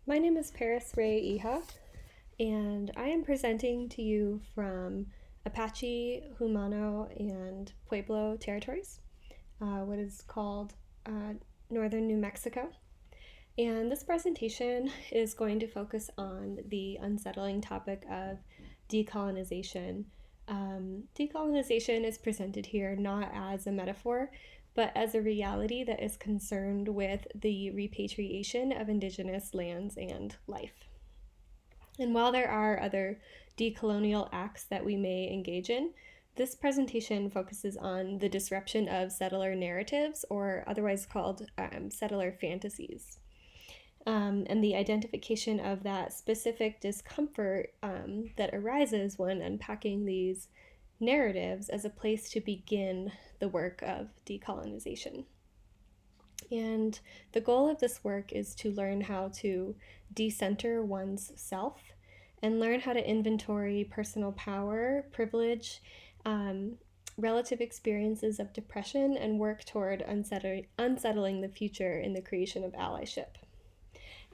My name is Paris Ray Iha, and I am presenting to you from Apache, Humano, and Pueblo territories, what is called northern New Mexico. And this presentation is going to focus on the unsettling topic of decolonization. Decolonization is presented here not as a metaphor, but as a reality that is concerned with the repatriation of Indigenous lands and life. And while there are other decolonial acts that we may engage in, this presentation focuses on the disruption of settler narratives, or otherwise called settler fantasies, and the identification of that specific discomfort that arises when unpacking these narratives as a place to begin the work of decolonization. And the goal of this work is to learn how to decenter one's self and learn how to inventory personal power, privilege, relative experiences of depression, and work toward unsettling the future in the creation of allyship.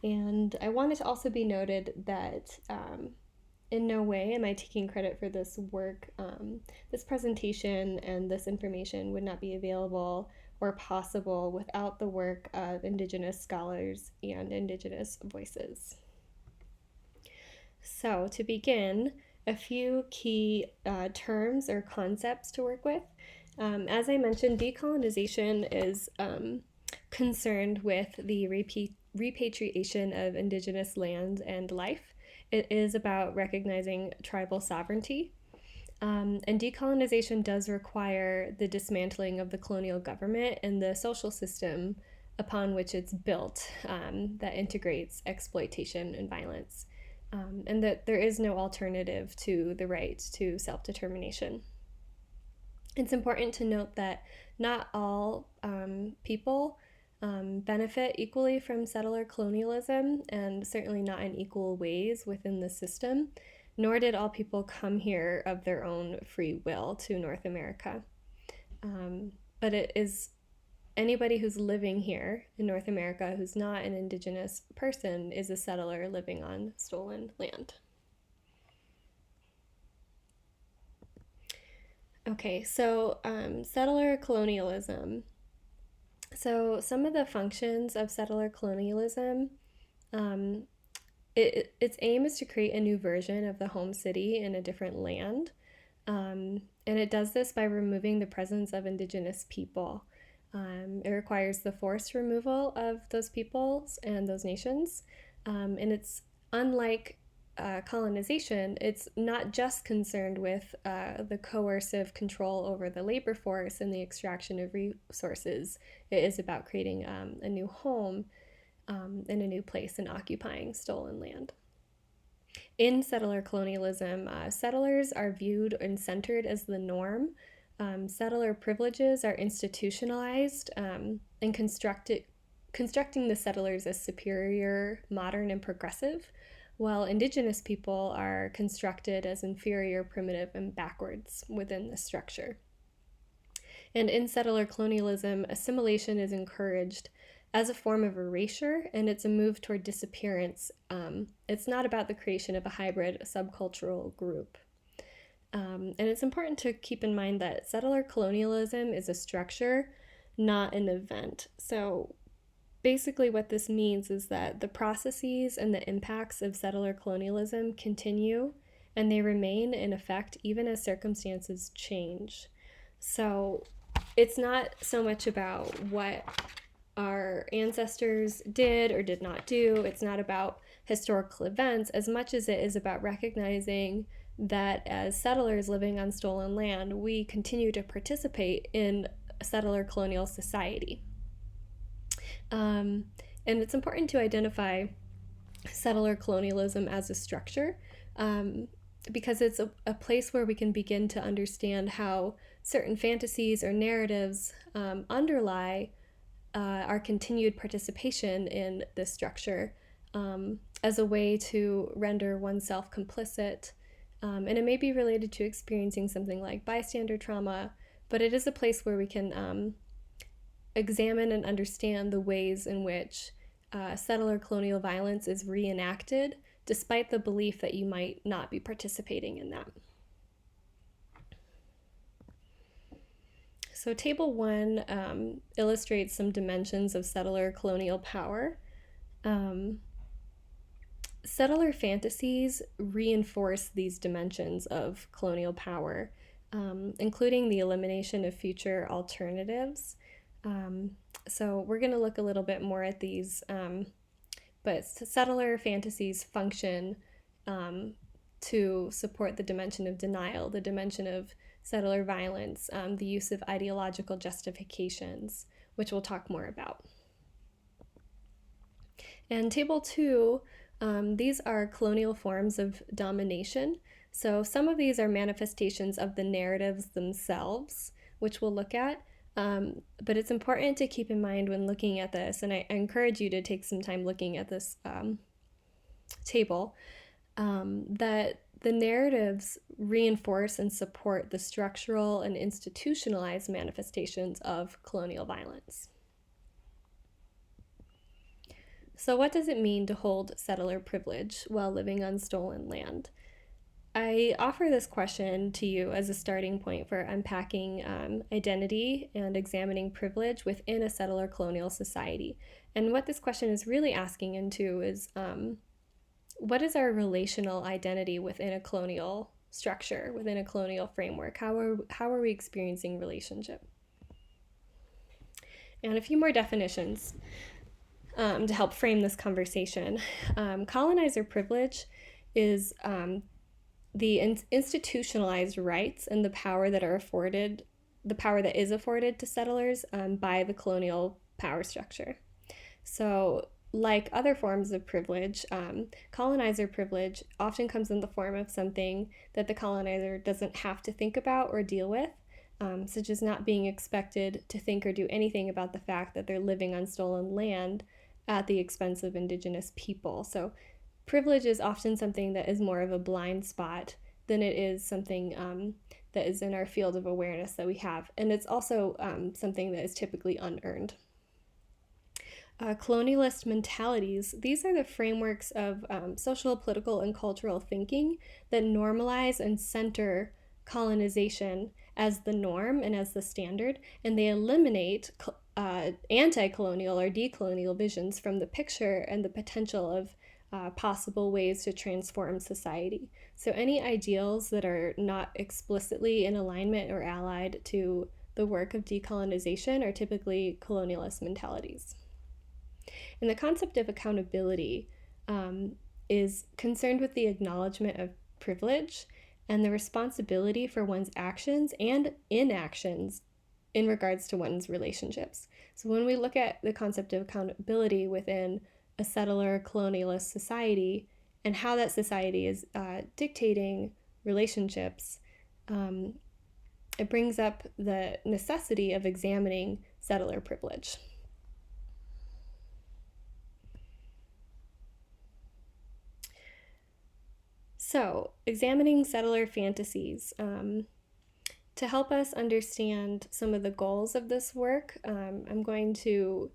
And I want it to also be noted that in no way am I taking credit for this work. This presentation and this information would not be available or possible without the work of Indigenous scholars and Indigenous voices. So to begin, a few key terms or concepts to work with. As I mentioned, decolonization is concerned with the repatriation of Indigenous lands and life. It is about recognizing tribal sovereignty. And decolonization does require the dismantling of the colonial government and the social system upon which it's built that integrates exploitation and violence. And that there is no alternative to the right to self-determination. It's important to note that not all people benefit equally from settler colonialism, and certainly not in equal ways within the system, nor did all people come here of their own free will to North America. But it is anybody who's living here in North America who's not an Indigenous person is a settler living on stolen land. Okay, so settler colonialism. So some of the functions of settler colonialism, its aim is to create a new version of the home city in a different land. And it does this by removing the presence of Indigenous people. It requires the forced removal of those peoples and those nations. And it's unlike colonization, it's not just concerned with the coercive control over the labor force and the extraction of resources. It is about creating a new home in a new place and occupying stolen land. In settler colonialism, settlers are viewed and centered as the norm. Settler privileges are institutionalized and constructing the settlers as superior, modern, and progressive, while Indigenous people are constructed as inferior, primitive, and backwards within the structure. And in settler colonialism, assimilation is encouraged as a form of erasure, and it's a move toward disappearance. It's not about the creation of a hybrid subcultural group. And it's important to keep in mind that settler colonialism is a structure, not an event. So basically what this means is that the processes and the impacts of settler colonialism continue, and they remain in effect even as circumstances change. So it's not so much about what our ancestors did or did not do. It's not about historical events as much as it is about recognizing that as settlers living on stolen land, we continue to participate in settler colonial society. And it's important to identify settler colonialism as a structure because it's a place where we can begin to understand how certain fantasies or narratives underlie our continued participation in this structure as a way to render oneself complicit. And it may be related to experiencing something like bystander trauma, but it is a place where we can examine and understand the ways in which settler colonial violence is reenacted, despite the belief that you might not be participating in that. So Table 1 illustrates some dimensions of settler colonial power. Settler fantasies reinforce these dimensions of colonial power, including the elimination of future alternatives. So we're going to look a little bit more at these, but settler fantasies function to support the dimension of denial, the dimension of settler violence, the use of ideological justifications, which we'll talk more about. And Table 2, these are colonial forms of domination. So some of these are manifestations of the narratives themselves, which we'll look at. But it's important to keep in mind when looking at this, and I encourage you to take some time looking at this table, that the narratives reinforce and support the structural and institutionalized manifestations of colonial violence. So what does it mean to hold settler privilege while living on stolen land? I offer this question to you as a starting point for unpacking identity and examining privilege within a settler colonial society. And what this question is really asking into is, what is our relational identity within a colonial structure, within a colonial framework? How are we experiencing relationship? And a few more definitions to help frame this conversation. Colonizer privilege is the institutionalized rights and the power that is afforded to settlers by the colonial power structure. So like other forms of privilege, colonizer privilege often comes in the form of something that the colonizer doesn't have to think about or deal with, such as not being expected to think or do anything about the fact that they're living on stolen land at the expense of Indigenous people. So privilege is often something that is more of a blind spot than it is something that is in our field of awareness that we have. And it's also something that is typically unearned. Colonialist mentalities, these are the frameworks of social, political, and cultural thinking that normalize and center colonization as the norm and as the standard, and they eliminate anti-colonial or decolonial visions from the picture and the potential of possible ways to transform society. So any ideals that are not explicitly in alignment or allied to the work of decolonization are typically colonialist mentalities. And the concept of accountability is concerned with the acknowledgement of privilege and the responsibility for one's actions and inactions in regards to one's relationships. So when we look at the concept of accountability within a settler colonialist society and how that society is dictating relationships, it brings up the necessity of examining settler privilege. So, examining settler fantasies. To help us understand some of the goals of this work, I'm going to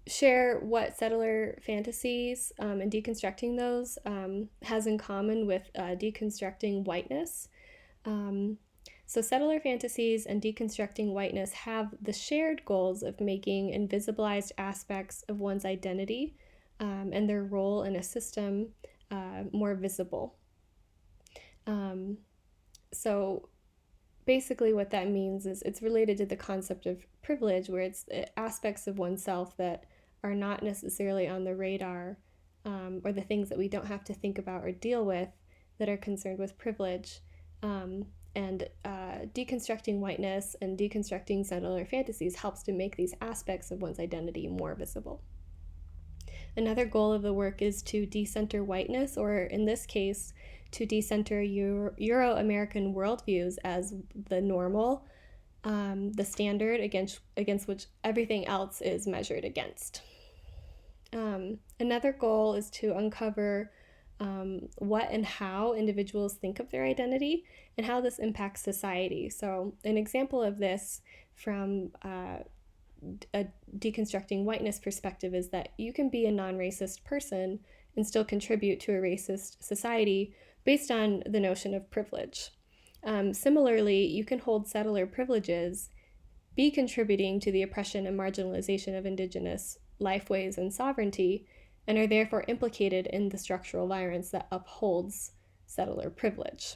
share what settler fantasies and deconstructing those has in common with deconstructing whiteness. So settler fantasies and deconstructing whiteness have the shared goals of making invisibilized aspects of one's identity and their role in a system more visible. So basically what that means is it's related to the concept of privilege, where it's aspects of oneself that are not necessarily on the radar, or the things that we don't have to think about or deal with that are concerned with privilege. And deconstructing whiteness and deconstructing settler fantasies helps to make these aspects of one's identity more visible. Another goal of the work is to decenter whiteness, or in this case, to decenter Euro-American worldviews as the normal, the standard against which everything else is measured against. Another goal is to uncover what and how individuals think of their identity and how this impacts society. So an example of this from a deconstructing whiteness perspective is that you can be a non-racist person and still contribute to a racist society based on the notion of privilege. Similarly, you can hold settler privileges, be contributing to the oppression and marginalization of Indigenous lifeways and sovereignty, and are therefore implicated in the structural violence that upholds settler privilege.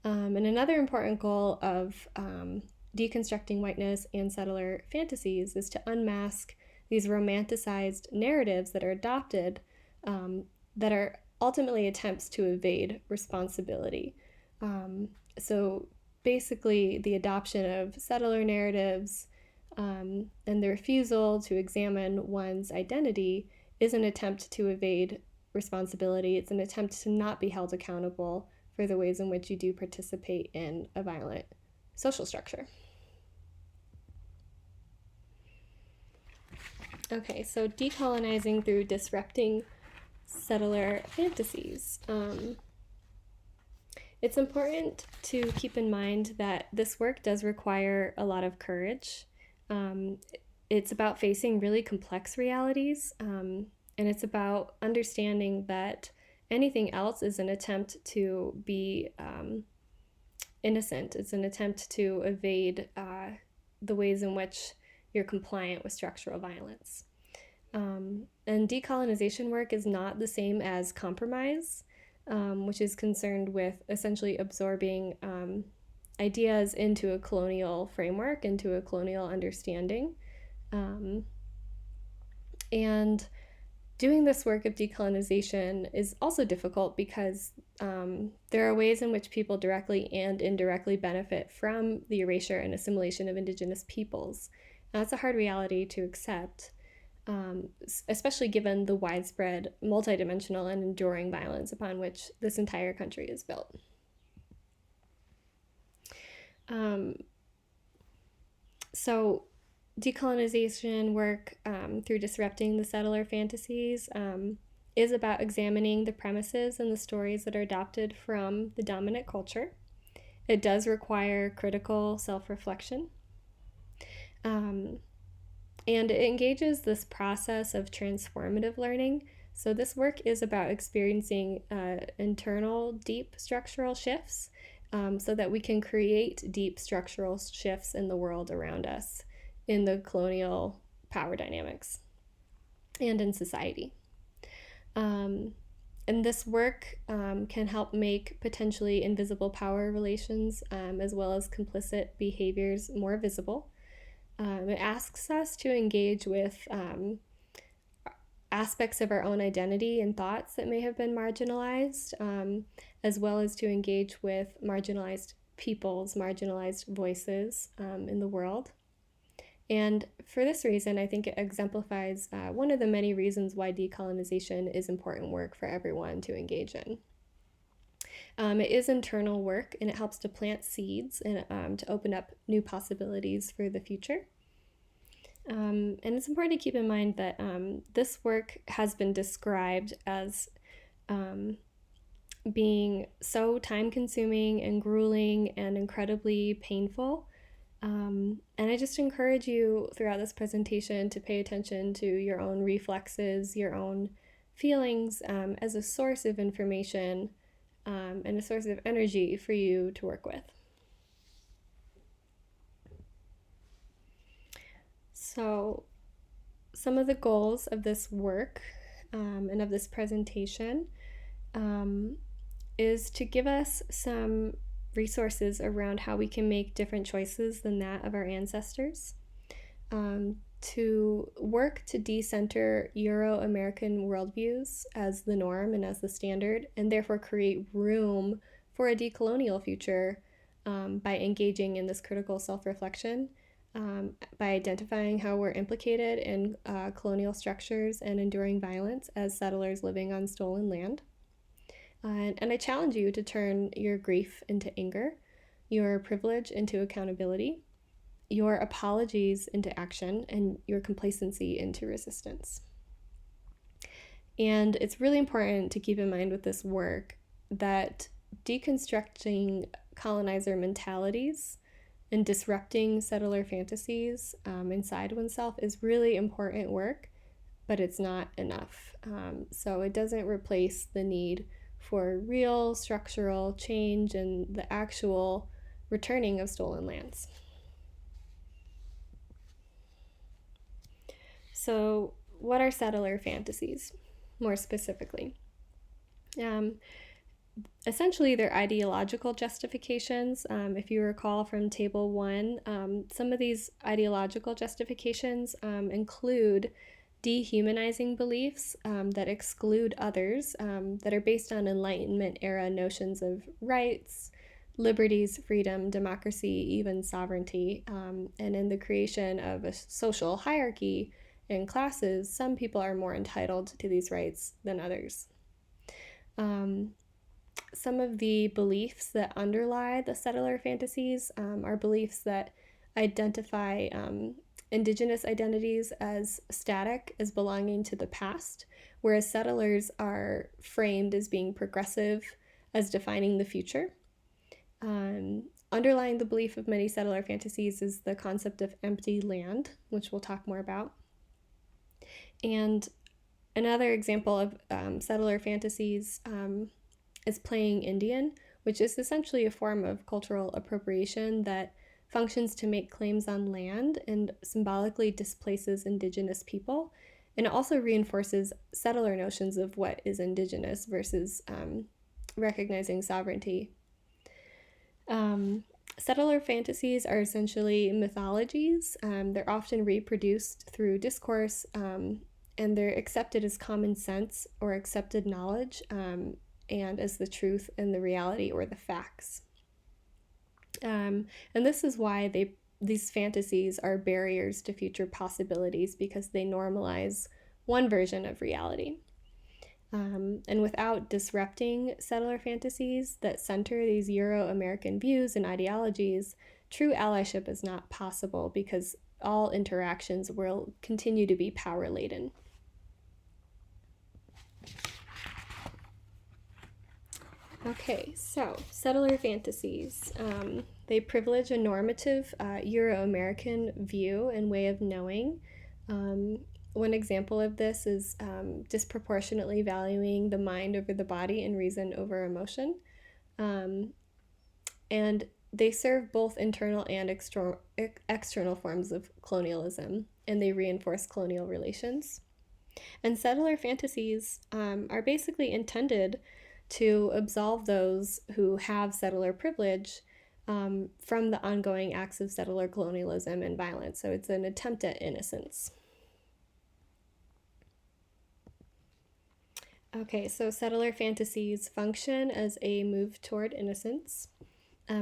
And another important goal of deconstructing whiteness and settler fantasies is to unmask these romanticized narratives that are adopted that are ultimately attempts to evade responsibility. So basically, the adoption of settler narratives and the refusal to examine one's identity is an attempt to evade responsibility. It's an attempt to not be held accountable for the ways in which you do participate in a violent social structure. Okay, so decolonizing through disrupting settler fantasies. It's important to keep in mind that this work does require a lot of courage. It's about facing really complex realities, and it's about understanding that anything else is an attempt to be innocent. It's an attempt to evade the ways in which you're compliant with structural violence. And decolonization work is not the same as compromise, which is concerned with essentially absorbing ideas into a colonial framework, into a colonial understanding. And doing this work of decolonization is also difficult because there are ways in which people directly and indirectly benefit from the erasure and assimilation of Indigenous peoples. And that's a hard reality to accept, especially given the widespread, multidimensional, and enduring violence upon which this entire country is built. So decolonization work through disrupting the settler fantasies is about examining the premises and the stories that are adopted from the dominant culture. It does require critical self-reflection. And it engages this process of transformative learning. So this work is about experiencing internal deep structural shifts so that we can create deep structural shifts in the world around us, in the colonial power dynamics, and in society. And this work can help make potentially invisible power relations as well as complicit behaviors more visible. It asks us to engage with aspects of our own identity and thoughts that may have been marginalized, as well as to engage with marginalized peoples, marginalized voices in the world. And for this reason, I think it exemplifies one of the many reasons why decolonization is important work for everyone to engage in. It is internal work, and it helps to plant seeds and to open up new possibilities for the future. And it's important to keep in mind that this work has been described as being so time-consuming and grueling and incredibly painful. And I just encourage you throughout this presentation to pay attention to your own reflexes, your own feelings as a source of information and a source of energy for you to work with. So some of the goals of this work and of this presentation is to give us some resources around how we can make different choices than that of our ancestors, to work to decenter Euro-American worldviews as the norm and as the standard, and therefore create room for a decolonial future by engaging in this critical self-reflection, by identifying how we're implicated in colonial structures and enduring violence as settlers living on stolen land. And I challenge you to turn your grief into anger, your privilege into accountability, your apologies into action, and your complacency into resistance. And it's really important to keep in mind with this work that deconstructing colonizer mentalities and disrupting settler fantasies inside oneself is really important work, but it's not enough. So it doesn't replace the need for real structural change and the actual returning of stolen lands. So, what are settler fantasies, more specifically? Essentially, they're ideological justifications. If you recall from Table 1, some of these ideological justifications include dehumanizing beliefs that exclude others, that are based on Enlightenment era notions of rights, liberties, freedom, democracy, even sovereignty, and in the creation of a social hierarchy and classes, some people are more entitled to these rights than others. Some of the beliefs that underlie the settler fantasies are beliefs that identify Indigenous identities as static, as belonging to the past, whereas settlers are framed as being progressive, as defining the future. Underlying the belief of many settler fantasies is the concept of empty land, which we'll talk more about. And another example of settler fantasies is playing Indian, which is essentially a form of cultural appropriation that functions to make claims on land and symbolically displaces Indigenous people. And it also reinforces settler notions of what is Indigenous versus recognizing sovereignty. Settler fantasies are essentially mythologies. They're often reproduced through discourse, and they're accepted as common sense or accepted knowledge, and as the truth and the reality or the facts. And this is why these fantasies are barriers to future possibilities, because they normalize one version of reality. And without disrupting settler fantasies that center these Euro-American views and ideologies, true allyship is not possible, because all interactions will continue to be power-laden. Okay, so settler fantasies. They privilege a normative Euro-American view and way of knowing. One example of this is disproportionately valuing the mind over the body and reason over emotion. And they serve both internal and external forms of colonialism, and they reinforce colonial relations. And settler fantasies are basically intended to absolve those who have settler privilege from the ongoing acts of settler colonialism and violence. So it's an attempt at innocence. Okay, so settler fantasies function as a move toward innocence.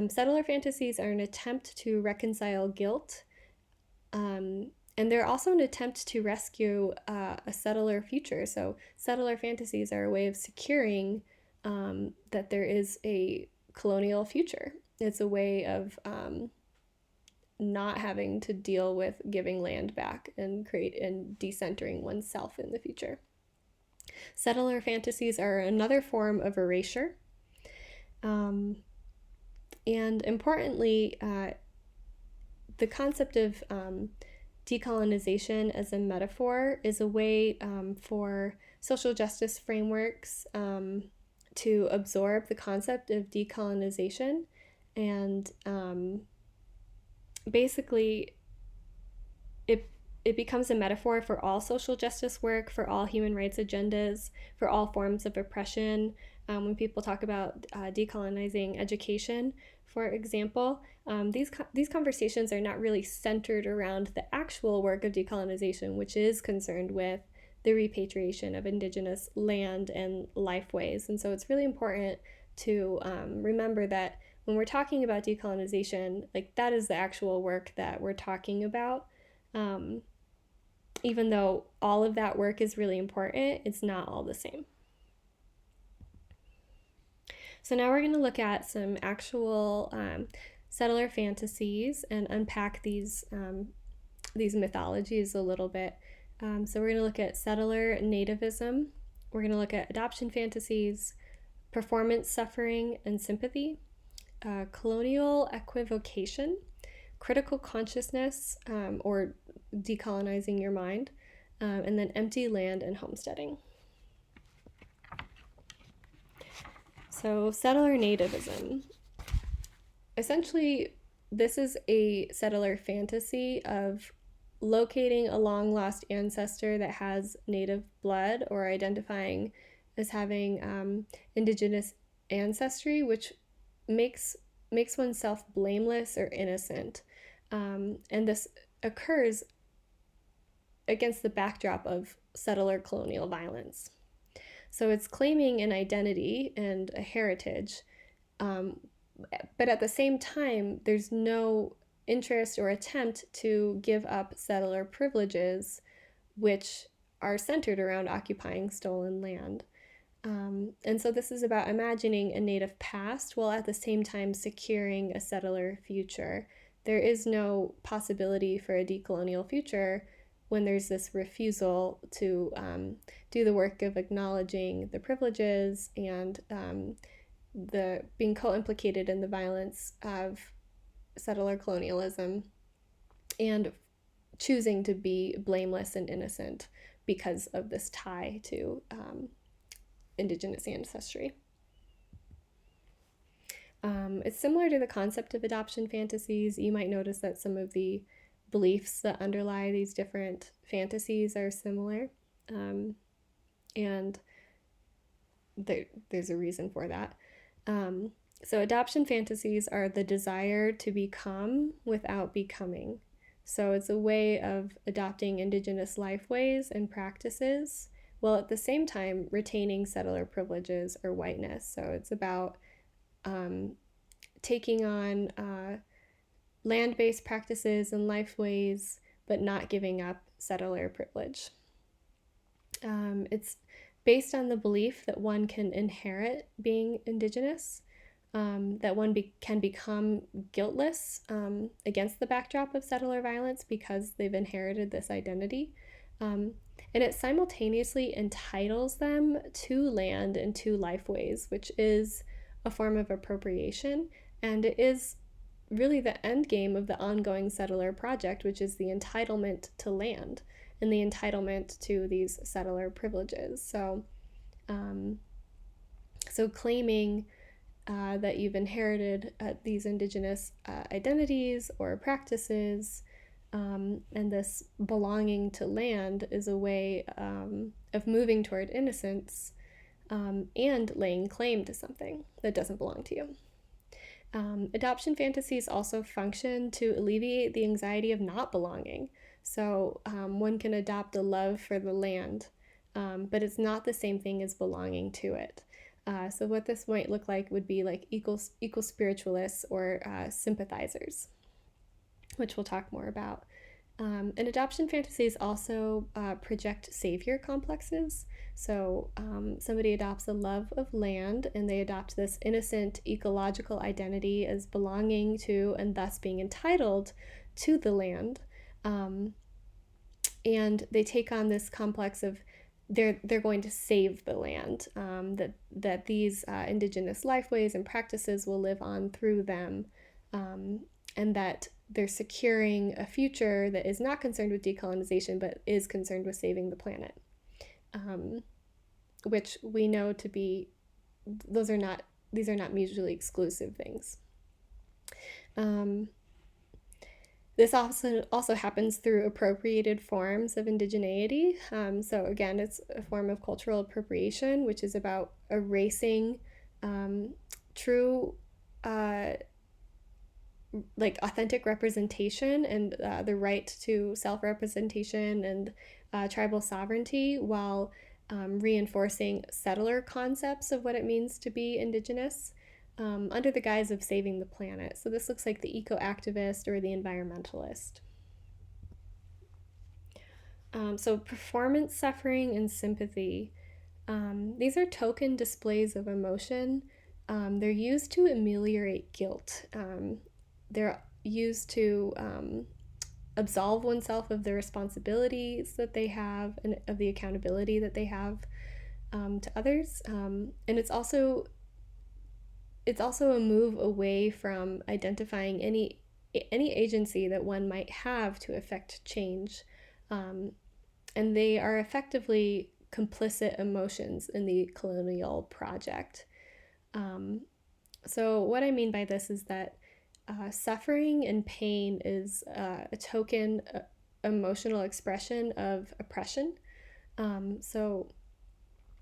Settler fantasies are an attempt to reconcile guilt, and they're also an attempt to rescue a settler future. So settler fantasies are a way of securing that there is a colonial future. It's a way of not having to deal with giving land back and decentering oneself in the future. Settler fantasies are another form of erasure. And importantly, the concept of decolonization as a metaphor is a way for social justice frameworks to absorb the concept of decolonization, and basically it becomes a metaphor for all social justice work, for all human rights agendas, for all forms of oppression. When people talk about decolonizing education, for example, these conversations are not really centered around the actual work of decolonization, which is concerned with the repatriation of Indigenous land and lifeways. And so it's really important to remember that when we're talking about decolonization, like, that is the actual work that we're talking about. Even though all of that work is really important, it's not all the same. So now we're going to look at some actual settler fantasies and unpack these mythologies a little bit. So we're going to look at settler nativism. We're going to look at adoption fantasies, performance suffering and sympathy, colonial equivocation, critical consciousness, or decolonizing your mind, and then empty land and homesteading. So settler nativism. Essentially, this is a settler fantasy of locating a long lost ancestor that has native blood, or identifying as having indigenous ancestry, which makes oneself blameless or innocent. And this occurs against the backdrop of settler colonial violence. So it's claiming an identity and a heritage, but at the same time, there's no interest or attempt to give up settler privileges, which are centered around occupying stolen land. And so this is about imagining a native past while at the same time securing a settler future. There is no possibility for a decolonial future when there's this refusal to do the work of acknowledging the privileges and the being co-implicated in the violence of settler colonialism, and choosing to be blameless and innocent because of this tie to indigenous ancestry. It's similar to the concept of adoption fantasies. You might notice that some of the beliefs that underlie these different fantasies are similar, and there's a reason for that. So adoption fantasies are the desire to become without becoming. So it's a way of adopting indigenous lifeways and practices, while at the same time retaining settler privileges or whiteness. So it's about taking on land-based practices and lifeways, but not giving up settler privilege. It's based on the belief that one can inherit being indigenous, that one can become guiltless against the backdrop of settler violence because they've inherited this identity. And it simultaneously entitles them to land and to lifeways, which is a form of appropriation. And it is really the end game of the ongoing settler project, which is the entitlement to land and the entitlement to these settler privileges. So claiming that you've inherited these indigenous identities or practices, and this belonging to land is a way of moving toward innocence, and laying claim to something that doesn't belong to you. Adoption fantasies also function to alleviate the anxiety of not belonging. So one can adopt a love for the land, but it's not the same thing as belonging to it. So what this might look like would be like equal spiritualists or sympathizers, which we'll talk more about. And adoption fantasies also project savior complexes. So somebody adopts a love of land and they adopt this innocent ecological identity as belonging to and thus being entitled to the land. And they take on this complex of they're going to save the land, that these indigenous lifeways and practices will live on through them, and that they're securing a future that is not concerned with decolonization but is concerned with saving the planet, which we know to be these are not mutually exclusive things. This also happens through appropriated forms of indigeneity. So again, it's a form of cultural appropriation, which is about erasing true, authentic representation and the right to self-representation and tribal sovereignty, while reinforcing settler concepts of what it means to be indigenous, under the guise of saving the planet. So this looks like the eco-activist or the environmentalist. So performance suffering and sympathy. These are token displays of emotion. They're used to ameliorate guilt. They're used to absolve oneself of the responsibilities that they have and of the accountability that they have to others. And it's also a move away from identifying any any agency that one might have to affect change. And they are effectively complicit emotions in the colonial project. So what I mean by this is that suffering and pain is a token emotional expression of oppression.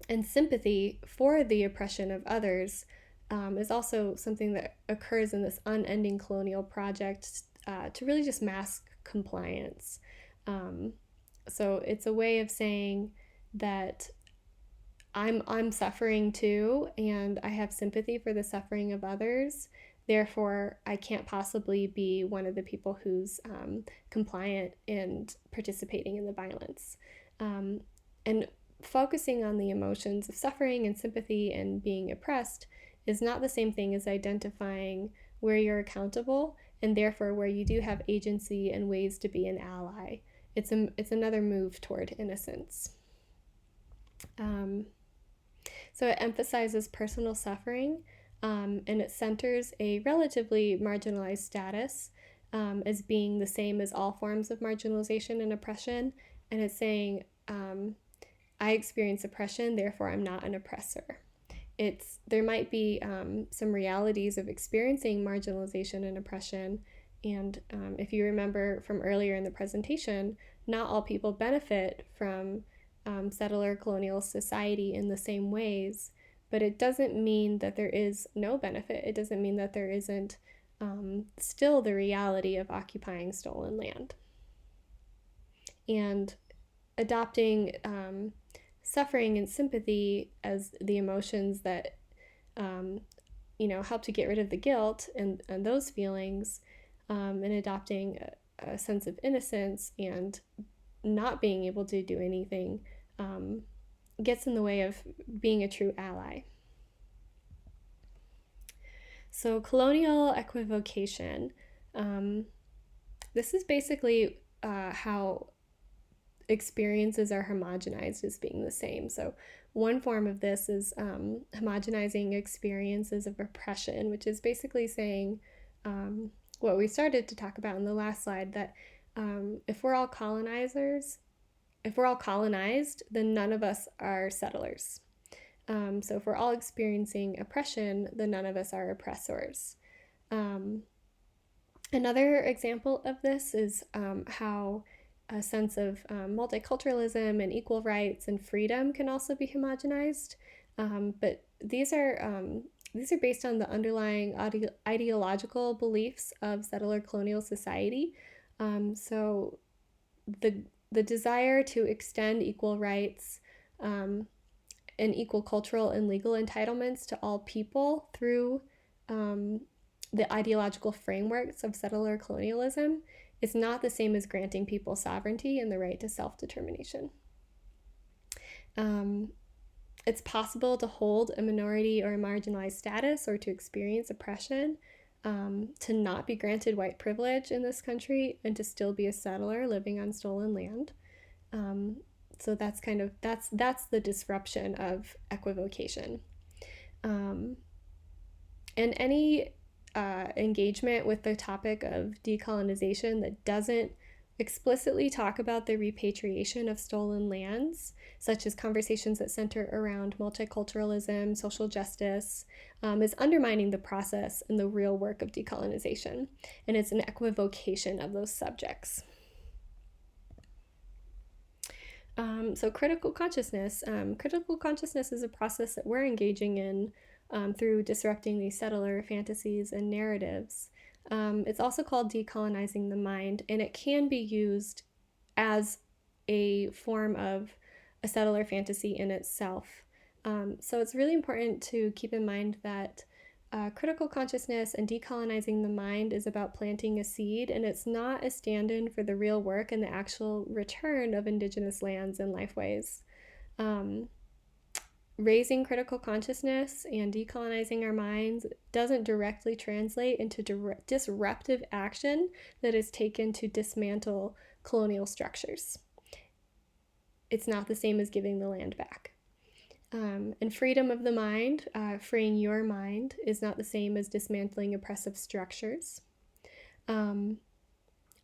And sympathy for the oppression of others is also something that occurs in this unending colonial project to really just mask compliance. So it's a way of saying that I'm suffering too, and I have sympathy for the suffering of others. Therefore, I can't possibly be one of the people who's compliant and participating in the violence. And focusing on the emotions of suffering and sympathy and being oppressed is not the same thing as identifying where you're accountable and therefore where you do have agency and ways to be an ally. It's another move toward innocence. So it emphasizes personal suffering, and it centers a relatively marginalized status as being the same as all forms of marginalization and oppression. And it's saying, I experience oppression, therefore I'm not an oppressor. There might be some realities of experiencing marginalization and oppression. And if you remember from earlier in the presentation, not all people benefit from settler colonial society in the same ways, but it doesn't mean that there is no benefit. It doesn't mean that there isn't still the reality of occupying stolen land. And adopting suffering and sympathy as the emotions that help to get rid of the guilt and those feelings, and adopting a sense of innocence and not being able to do anything gets in the way of being a true ally. So colonial equivocation, this is basically how experiences are homogenized as being the same. So one form of this is homogenizing experiences of oppression, which is basically saying what we started to talk about in the last slide, that if we're all colonized, then none of us are settlers. So if we're all experiencing oppression, then none of us are oppressors. Another example of this is how a sense of multiculturalism and equal rights and freedom can also be homogenized. But these are based on the underlying ideological beliefs of settler colonial society. So the desire to extend equal rights and equal cultural and legal entitlements to all people through the ideological frameworks of settler colonialism is not the same as granting people sovereignty and the right to self-determination. It's possible to hold a minority or a marginalized status or to experience oppression, to not be granted white privilege in this country and to still be a settler living on stolen land. So that's the disruption of equivocation. And any engagement with the topic of decolonization that doesn't explicitly talk about the repatriation of stolen lands, such as conversations that center around multiculturalism, social justice, is undermining the process and the real work of decolonization. And it's an equivocation of those subjects. So critical consciousness. Critical consciousness is a process that we're engaging in through disrupting these settler fantasies and narratives. It's also called decolonizing the mind, and it can be used as a form of a settler fantasy in itself. So it's really important to keep in mind that critical consciousness and decolonizing the mind is about planting a seed, and it's not a stand-in for the real work and the actual return of Indigenous lands and lifeways. Raising critical consciousness and decolonizing our minds doesn't directly translate into disruptive action that is taken to dismantle colonial structures. It's not the same as giving the land back. And freedom of the mind, freeing your mind, is not the same as dismantling oppressive structures. Um,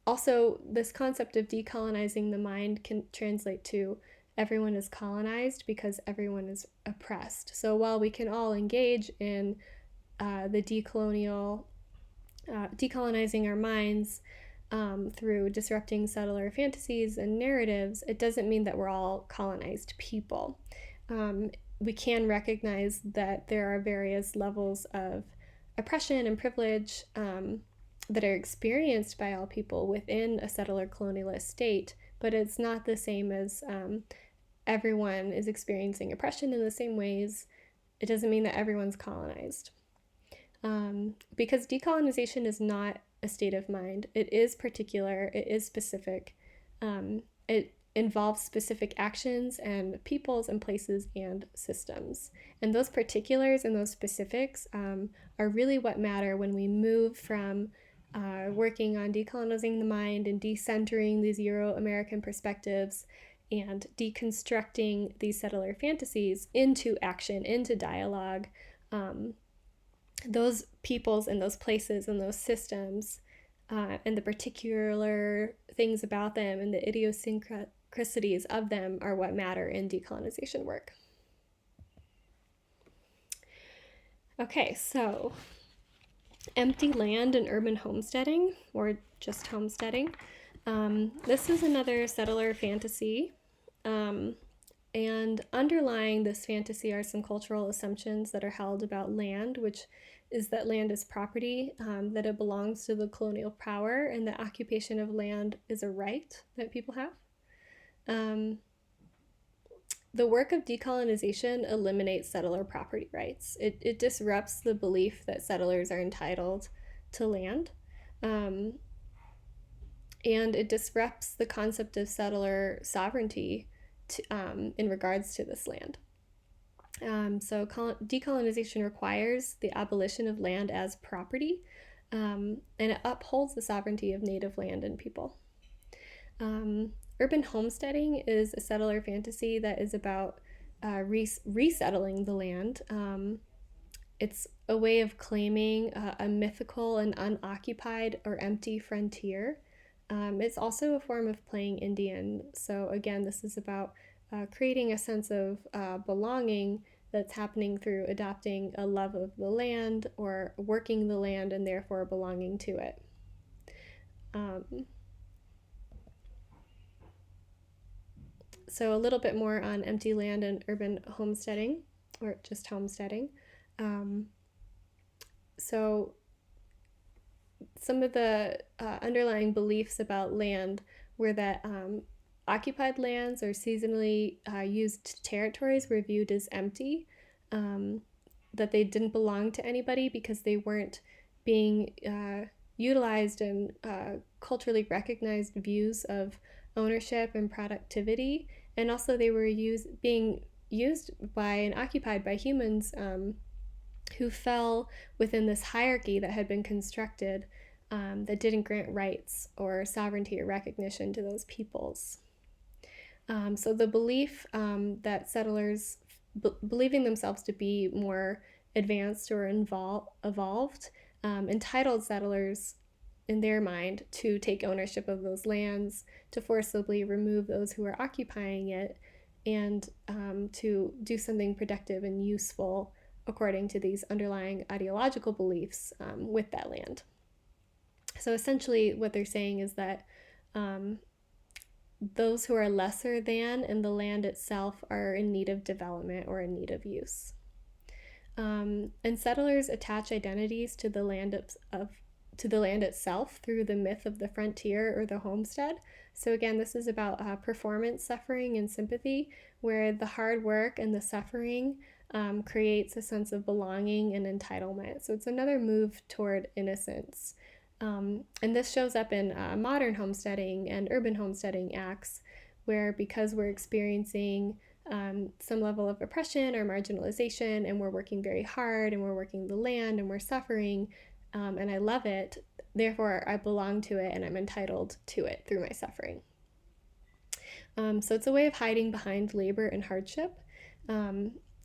Also, this concept of decolonizing the mind can translate to everyone is colonized because everyone is oppressed. So while we can all engage in the decolonizing our minds through disrupting settler fantasies and narratives, it doesn't mean that we're all colonized people. We can recognize that there are various levels of oppression and privilege that are experienced by all people within a settler colonialist state, but it's not the same as everyone is experiencing oppression in the same ways. It doesn't mean that everyone's colonized. Because decolonization is not a state of mind. It is particular, it is specific. It involves specific actions and peoples and places and systems. And those particulars and those specifics are really what matter when we move from working on decolonizing the mind and decentering these Euro-American perspectives and deconstructing these settler fantasies into action, into dialogue. Those peoples and those places and those systems and the particular things about them and the idiosyncrasies of them are what matter in decolonization work. Okay, so empty land and urban homesteading, or just homesteading. This is another settler fantasy. And underlying this fantasy are some cultural assumptions that are held about land, which is that land is property, that it belongs to the colonial power, and the occupation of land is a right that people have. The work of decolonization eliminates settler property rights. It disrupts the belief that settlers are entitled to land. And it disrupts the concept of settler sovereignty in regards to this land. So decolonization requires the abolition of land as property, and it upholds the sovereignty of native land and people. Urban homesteading is a settler fantasy that is about resettling the land. It's a way of claiming a mythical and unoccupied or empty frontier. It's also a form of playing Indian. So again, this is about creating a sense of belonging that's happening through adopting a love of the land or working the land and therefore belonging to it. So a little bit more on empty land and urban homesteading, or just homesteading. So some of the underlying beliefs about land were that occupied lands or seasonally used territories were viewed as empty, that they didn't belong to anybody because they weren't being utilized in culturally recognized views of ownership and productivity, and also they were being used by and occupied by humans who fell within this hierarchy that had been constructed that didn't grant rights or sovereignty or recognition to those peoples. So the belief that settlers, believing themselves to be more advanced or evolved, entitled settlers in their mind to take ownership of those lands, to forcibly remove those who are occupying it, and to do something productive and useful according to these underlying ideological beliefs with that land. So essentially what they're saying is that those who are lesser than in the land itself are in need of development or in need of use. And settlers attach identities to the land itself through the myth of the frontier or the homestead. So again, this is about performance, suffering, and sympathy, where the hard work and the suffering creates a sense of belonging and entitlement. So it's another move toward innocence. And this shows up in modern homesteading and urban homesteading acts, where because we're experiencing some level of oppression or marginalization, and we're working very hard, and we're working the land, and we're suffering, and I love it, therefore I belong to it, and I'm entitled to it through my suffering. So it's a way of hiding behind labor and hardship.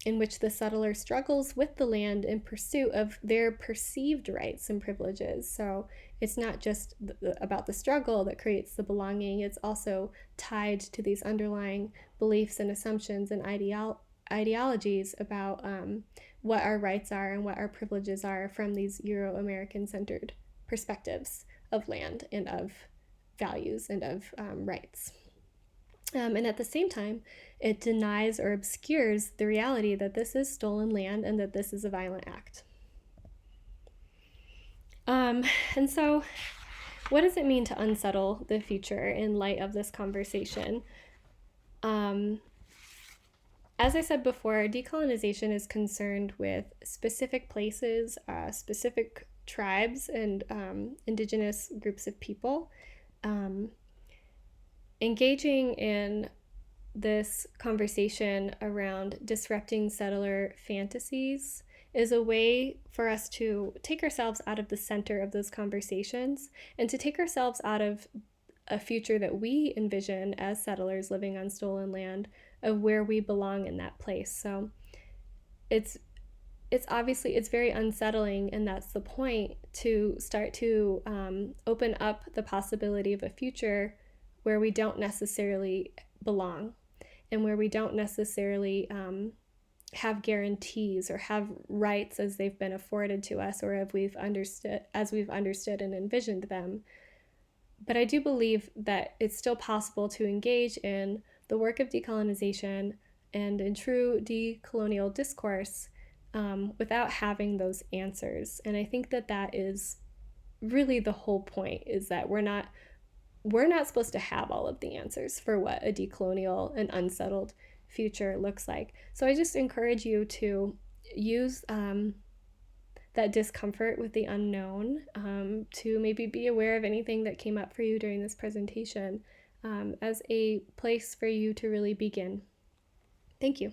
in which the settler struggles with the land in pursuit of their perceived rights and privileges. So it's not just about the struggle that creates the belonging, it's also tied to these underlying beliefs and assumptions and ideologies about what our rights are and what our privileges are from these Euro-American centered perspectives of land and of values and of rights. And at the same time, it denies or obscures the reality that this is stolen land and that this is a violent act. And so, what does it mean to unsettle the future in light of this conversation? As I said before, decolonization is concerned with specific places, specific tribes, and indigenous groups of people. Engaging in this conversation around disrupting settler fantasies is a way for us to take ourselves out of the center of those conversations and to take ourselves out of a future that we envision as settlers living on stolen land, of where we belong in that place. So it's obviously it's very unsettling, and that's the point, to start to open up the possibility of a future where we don't necessarily belong and where we don't necessarily have guarantees or have rights as they've been afforded to us or as we've understood and envisioned them. But I do believe that it's still possible to engage in the work of decolonization and in true decolonial discourse without having those answers. And I think that that is really the whole point, is that we're not supposed to have all of the answers for what a decolonial and unsettled future looks like. So I just encourage you to use that discomfort with the unknown, to maybe be aware of anything that came up for you during this presentation as a place for you to really begin. Thank you.